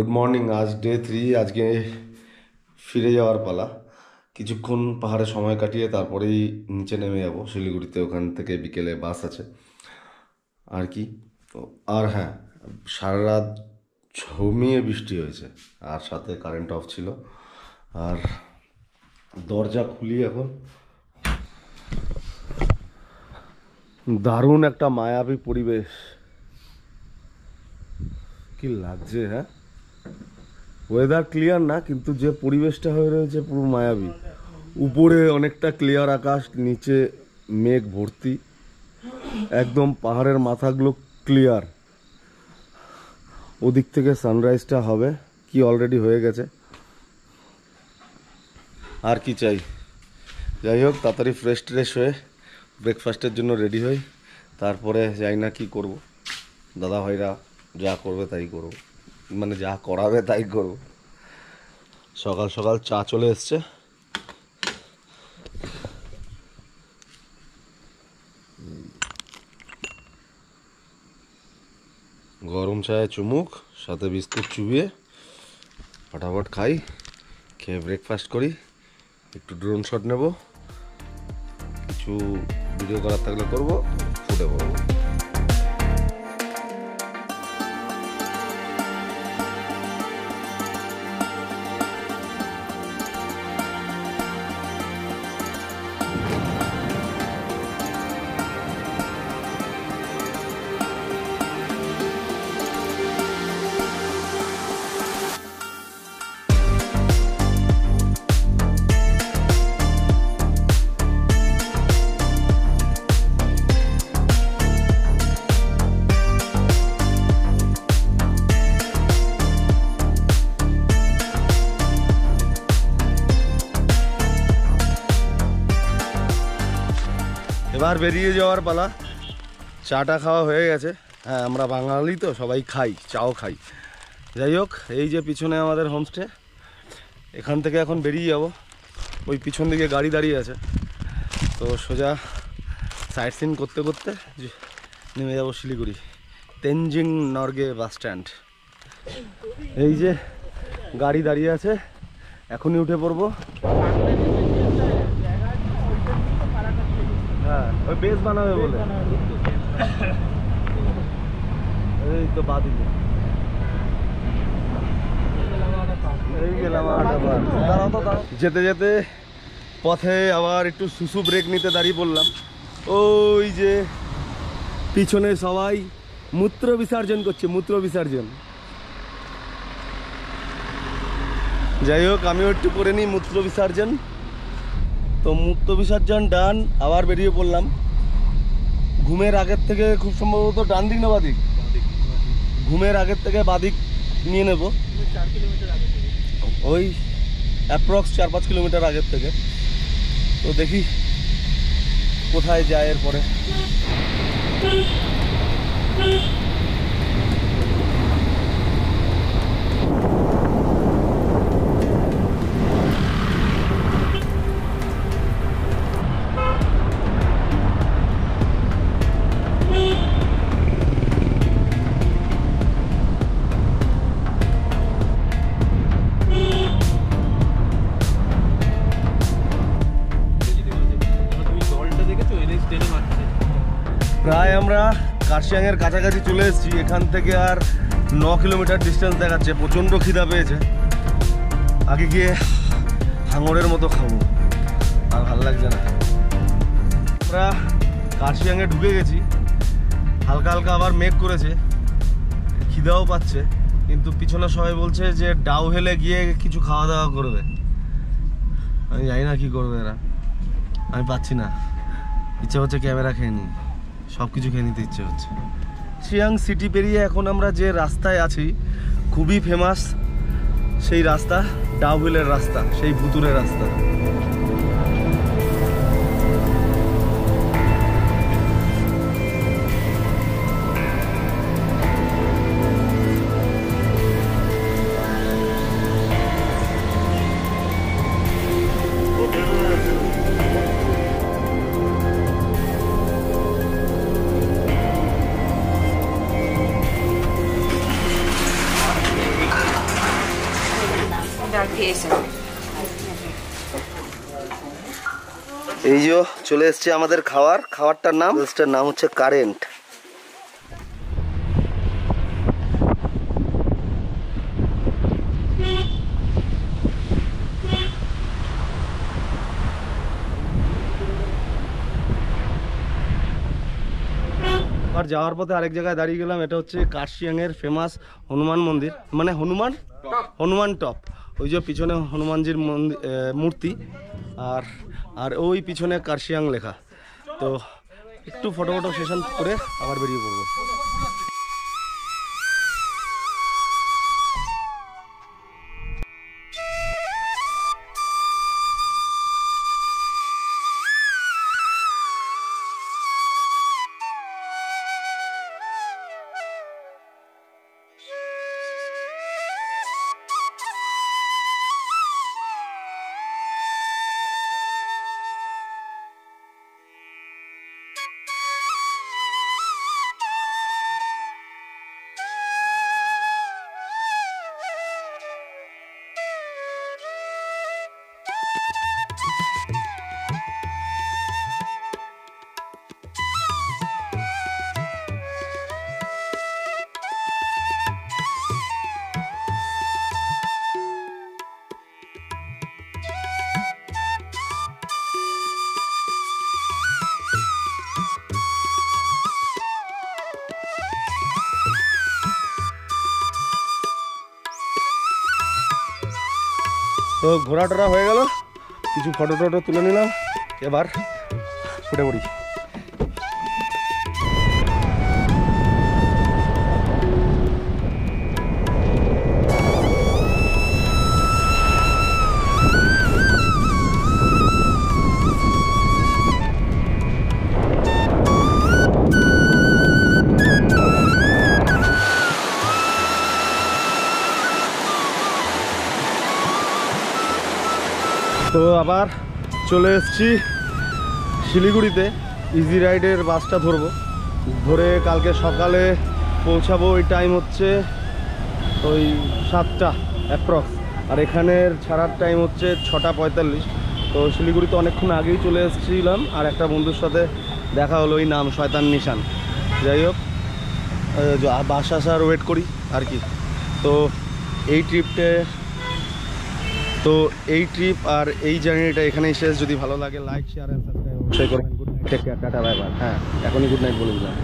Good morning. আজ day 3। আজকে ফিরে যাওয়ার পালা। কিছুক্ষণ পাহাড়ে সময় কাটিয়ে তারপরেই নিচে নেমে যাব শিলিগুড়িতে। ওখান থেকে বিকেলে বাস আছে। আর কি, আর হ্যাঁ, সারা রাত ঝমিয়ে বৃষ্টি হয়েছে, আর সাথে কারেন্ট অফ ছিল। আর দরজা খুলি এখন, দারুণ একটা মায়াবী পরিবেশ। কি লাগছে, হ্যাঁ? ওয়েদার ক্লিয়ার না, কিন্তু যে পরিবেশটা হয়ে রয়েছে পুরো মায়াবী। উপরে অনেকটা ক্লিয়ার আকাশ, নিচে মেঘ ভর্তি, একদম পাহাড়ের মাথাগুলো ক্লিয়ার। ওদিক থেকে সানরাইজটা হবে, কি অলরেডি হয়ে গেছে। আর কি চাই? যাই হোক, তাড়াতাড়ি ফ্রেশ ট্রেশ হয়ে ব্রেকফাস্টের জন্য রেডি হই, তারপরে যাই না কি করব। দাদা ভাইরা যা করবে তাই করব, মানে যা করাবে তাই করব। সকাল সকাল চা চলে এসছে। গরম চায়ে চুমুক, সাথে বিস্কুট চুবিয়ে ফটাফট খাই। খেয়ে ব্রেকফাস্ট করি, একটু ড্রোন শট নেব, কিছু ভিডিও করার থাকলে করবো, ফুটে পড়বো। এবার বেরিয়ে যাওয়ার পালা। চাটা খাওয়া হয়ে গেছে। হ্যাঁ, আমরা বাঙালি তো সবাই খাই, চাও খাই। যাই হোক, এই যে পিছনে আমাদের হোমস্টে, এখান থেকে এখন বেরিয়ে যাব। ওই পিছন দিকে গাড়ি দাঁড়িয়ে আছে, তো সোজা সাইট সিন করতে করতে নেমে যাব শিলিগুড়ি তেনজিং নর্গে বাস স্ট্যান্ড। এই যে গাড়ি দাঁড়িয়ে আছে, এখনই উঠে পড়বো। হ্যাঁ, ওই বেস বানাবে বলে। এই তো বাদিকে এই গেলাম। যেতে যেতে পথে আবার একটু সুসু ব্রেক নিতে দাঁড়িয়ে পড়লাম। ওই যে পিছনে সবাই মূত্র বিসর্জন করছে, মূত্র বিসর্জন। যাই হোক, আমিও একটু করে নিই মূত্র বিসর্জন। তো মূত্র বিসর্জন ডান, আবার বেরিয়ে পড়লাম। ঘুমের আগের থেকে খুব সম্ভবত ডান দিক না বাদিক, ঘুমের আগের থেকে বাদিক নিয়ে নেব। ওই অ্যাপ্রক্স 4-5 কিলোমিটার আগের থেকে। তো দেখি কোথায় যায় এরপরে। প্রায় আমরা কার্শিয়াংয়ের কাছাকাছি চলে এসেছি। এখান থেকে আর 9 কিলোমিটার ডিস্টেন্স দেখাচ্ছে। প্রচণ্ড খিদা পেয়েছে, আগে গিয়ে হাঙরের মতো খাবো, আর ভালো লাগছে না। আমরা কার্শিয়াংয়ে ঢুকে গেছি। হালকা হালকা আবার মেঘ করেছে, খিদাও পাচ্ছে, কিন্তু পিছনে সবাই বলছে যে ডাউ হেলে গিয়ে কিছু খাওয়া দাওয়া করবে। আমি জানি না কি করবে এরা, আমি পাচ্ছি না। ইচ্ছে হচ্ছে ক্যামেরা খেয়ে নিই, সব কিছু খেয়ে নিতে ইচ্ছে হচ্ছে। শিয়াং সিটি পেরিয়ে এখন আমরা যে রাস্তায় আছি, খুবই ফেমাস সেই রাস্তা, ডাউহিলের রাস্তা, সেই ভুতুরের রাস্তা। এই যে চলে এসছে আমাদের খাবারটার নাম হচ্ছে কারেন্ট। আর যাওয়ার পথে আরেক জায়গায় দাঁড়িয়ে গেলাম, এটা হচ্ছে কার্শিয়াংয়ের ফেমাস হনুমান মন্দির, মানে হনুমান টপ। ওই যে পিছনে হনুমানজির মূর্তি, আর ওই পিছনে কার্শিয়াং লেখা। তো একটু ফটো সেশন করে আবার বেরিয়ে পড়বো। তো ঘোরা টোরা হয়ে গেল, কিছু ফটো তুলে নিলাম, এবার ছুটে পড়ি। তো আবার চলে এসেছি শিলিগুড়িতে, ইজি রাইডের বাসটা ধরে কালকে সকালে পৌঁছাবো। ওই টাইম হচ্ছে ওই 7টা অ্যাপ্রক্স, আর এখানের ছাড়ার টাইম হচ্ছে 6টা 45। তো শিলিগুড়িতে অনেকক্ষণ আগেই চলে এসেছিলাম, আর একটা বন্ধুর সাথে দেখা হলো, ওই নাম শয়তান নিশান। যাই হোক, বাস আসার ওয়েট করি আর কি। তো এই ট্রিপ আর এই জার্নিটা এখানেই শেষ। যদি ভালো লাগে লাইক, শেয়ার এন্ড সাবস্ক্রাইব অবশ্যই করবেন। Good night, take care, tata, bye bye. হ্যাঁ, এখনই গুড নাইট বলে দিলাম।